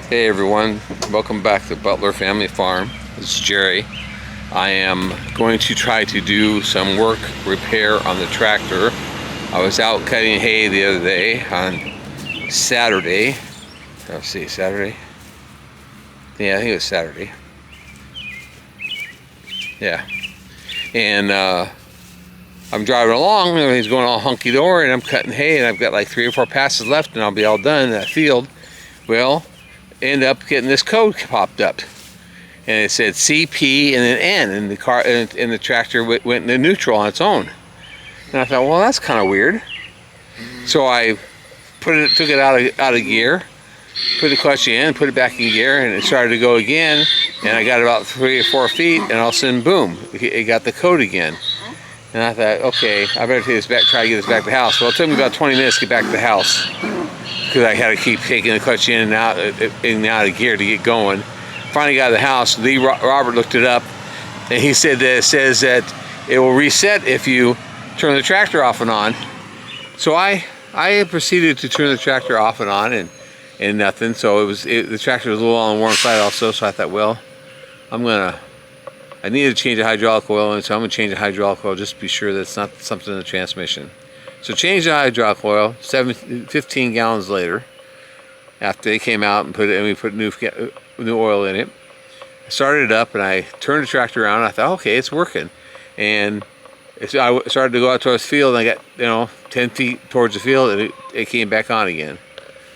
Hey everyone, welcome back to Butler Family Farm. This is Jerry. I am going to try to do some work repair on the tractor. I was out cutting hay the other day on Saturday. Let's see, Saturday? Yeah, I think it was Saturday. Yeah. And I'm driving along, everything's going all hunky-dory, and I'm cutting hay, and I've got like 3 or 4 passes left, and I'll be all done in that field. Well, end up getting this code popped up, and it said CP and then N, and the car and the tractor went into neutral on its own. And I thought, well, that's kind of weird. So I took it out of gear, put the clutch in, put it back in gear, and it started to go again. And I got about 3 or 4 feet, and all of a sudden, boom, it got the code again. And I thought, okay, I better take this back, try to get this back to the house. Well, it took me about 20 minutes to get back to the house, because I had to keep taking the clutch in and out of gear to get going. Finally got to the house. Robert looked it up, and he said that it says that it will reset if you turn the tractor off and on. So I proceeded to turn the tractor off and on, and nothing. So the tractor was a little on the warm side also. So I thought, well, I needed to change the hydraulic oil, and so I'm gonna change the hydraulic oil just to be sure that it's not something in the transmission. So change the hydraulic oil 15 gallons later, after they came out and we put new oil in it. I started it up, and I turned the tractor around, and I thought, okay, it's working. And I started to go out towards the field, and I got 10 feet towards the field, and it came back on again.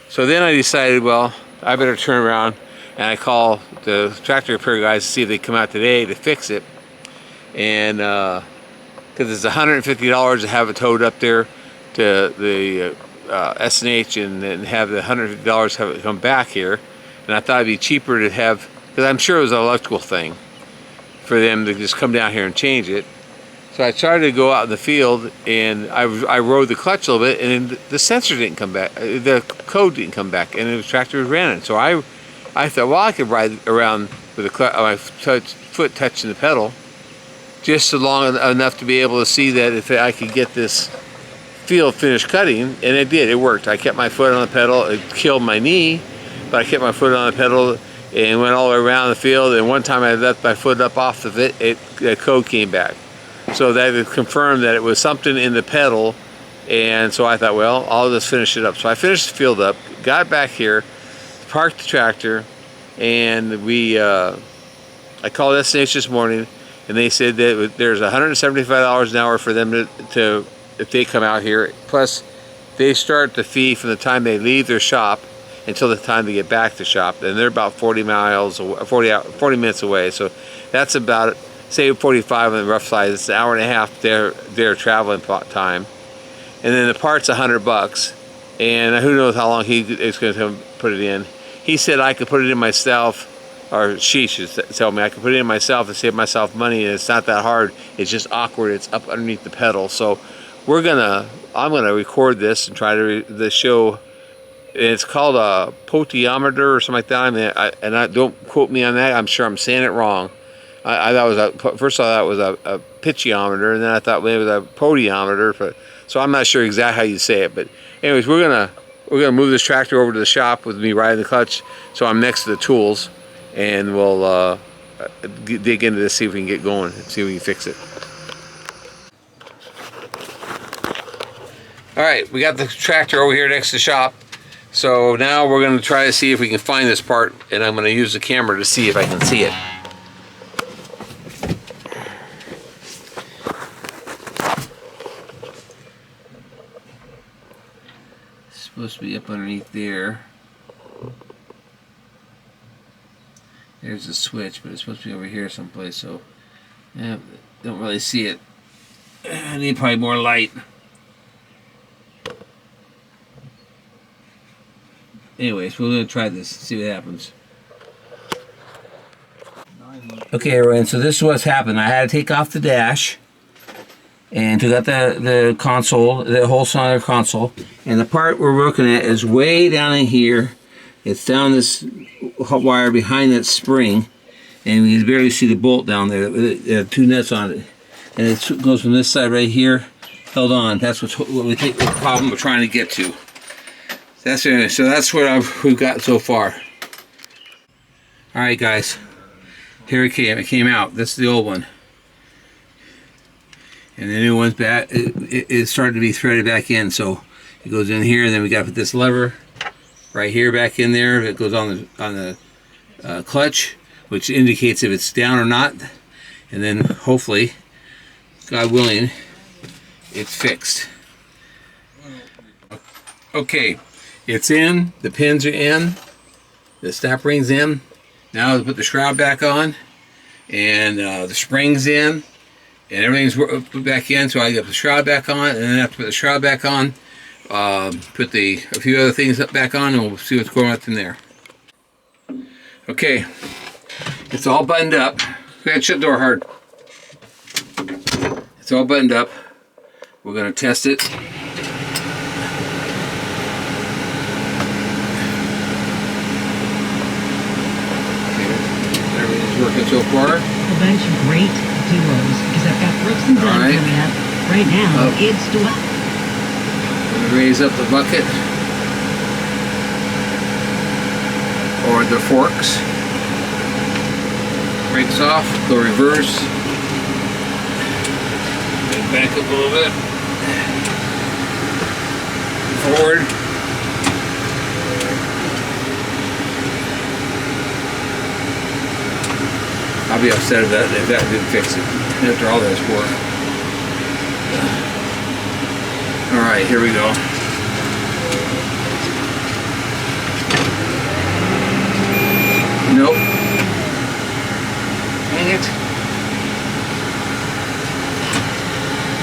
So then I decided, well, I better turn around, and I call the tractor repair guys to see if they come out today to fix it. And because it's $150 to have it towed up there to the S&H, and then have the $150 have it come back here. And I thought it'd be cheaper to have, because I'm sure it was an electrical thing, for them to just come down here and change it. So I started to go out in the field, and I rode the clutch a little bit, and then the sensor didn't come back, the code didn't come back, and the tractor was running. So I thought, well, I could ride around with my foot touching the pedal, just long enough to be able to see that if I could get this field finished cutting. And it did, it worked. I kept my foot on the pedal. It killed my knee, but I kept my foot on the pedal and went all the way around the field. And one time I left my foot up off of it, the code came back. So that confirmed that it was something in the pedal. And so I thought, well, I'll just finish it up. So I finished the field up, got back here, parked the tractor, and I called S&H this morning, and they said that there's $175 an hour for them to if they come out here. Plus, they start the fee from the time they leave their shop until the time they get back to shop, and they're about 40 minutes away. So that's about, say 45 on the rough side. It's an hour and a half their traveling time, and then the part's $100, and who knows how long is going to put it in. He said I could put it in myself, or she should tell me I could put it in myself and save myself money, and it's not that hard. It's just awkward. It's up underneath the pedal. So I'm gonna record this and try to show. It's called a potentiometer or something like that. I mean, don't quote me on that. I'm sure I'm saying it wrong. I thought first I thought it was a pitchiometer, and then I thought maybe it was a potentiometer. So I'm not sure exactly how you say it. But anyways, we're gonna move this tractor over to the shop with me riding the clutch, so I'm next to the tools, and we'll dig into this, see if we can get going, see if we can fix it. All right, we got the tractor over here next to the shop. So now we're going to try to see if we can find this part, and I'm going to use the camera to see if I can see it. It's supposed to be up underneath there. There's the switch, but it's supposed to be over here someplace, so yeah, don't really see it. I need probably more light. Anyways, we're going to try this, see what happens. Okay, everyone, so this is what's happened. I had to take off the dash and took out the console, the whole center console, and the part we're looking at is way down in here. It's down this hot wire behind that spring, and you can barely see the bolt down there. There are 2 nuts on it, and it goes from this side right here, held on. That's what we think the problem we're trying to get to. So that's what we've got so far. Alright guys, here it came. It came out. This is the old one. And the new one's back. It started to be threaded back in, so it goes in here, and then we got to put this lever right here back in there. It goes on the clutch, which indicates if it's down or not. And then hopefully, God willing, it's fixed. Okay, it's in. The pins are in. The snap ring's in. Now to put the shroud back on, and the spring's in, and everything's put back in. So I got the shroud back on, and then after put the shroud back on, put a few other things back on, and we'll see what's going on in there. Okay, it's all buttoned up. Go ahead, shut the door hard. It's all buttoned up. We're gonna test it. Working so far. A bunch of great duos because I've got Brooks and Dunn coming up right now. It's I'm gonna raise up the bucket or the forks. Brakes off. Go reverse. And back up a little bit. Forward. I'll be upset if that didn't fix it after all this work. Alright, here we go. Nope. Dang it.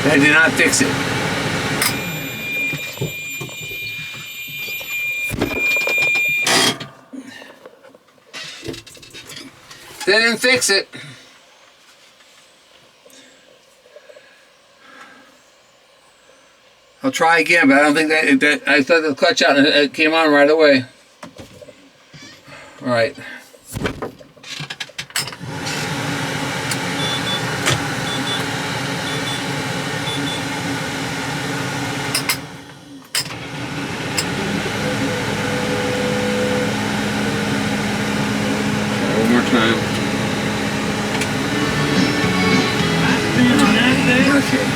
That did not fix it. That didn't fix it. I'll try again, but I don't think that I thought the clutch out and it came on right away. All right. One more time. Okay.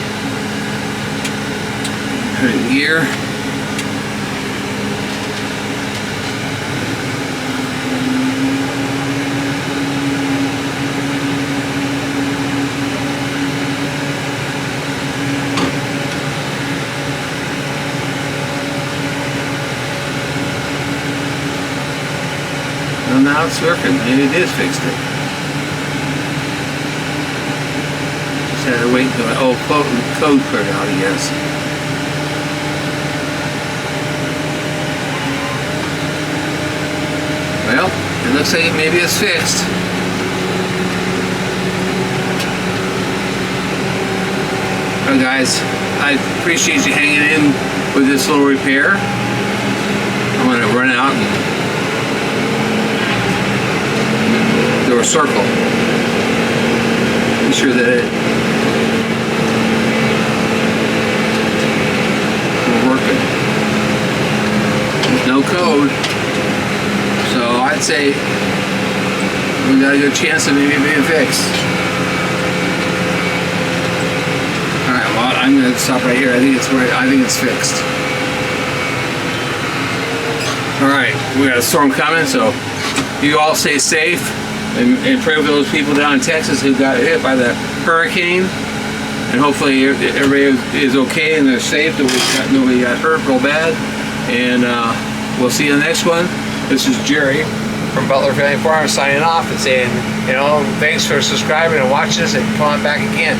Put it in gear. Well, now it's working. Maybe it is fixed it. Had to wait until code cleared out, I guess. Well, it looks like maybe it's fixed. Well, guys, I appreciate you hanging in with this little repair. I'm going to run out and do a circle. Be sure that we're working. There's no code, so I'd say we got a good chance of maybe being fixed. All right, well, I'm going to stop right here. I think it's fixed. All right, we got a storm coming, so you all stay safe. And pray for those people down in Texas who got hit by the hurricane. And hopefully everybody is okay and they're safe. Nobody got hurt real bad. And we'll see you in the next one. This is Jerry from Butler Family Farm signing off and saying, thanks for subscribing and watching us, and come on back again.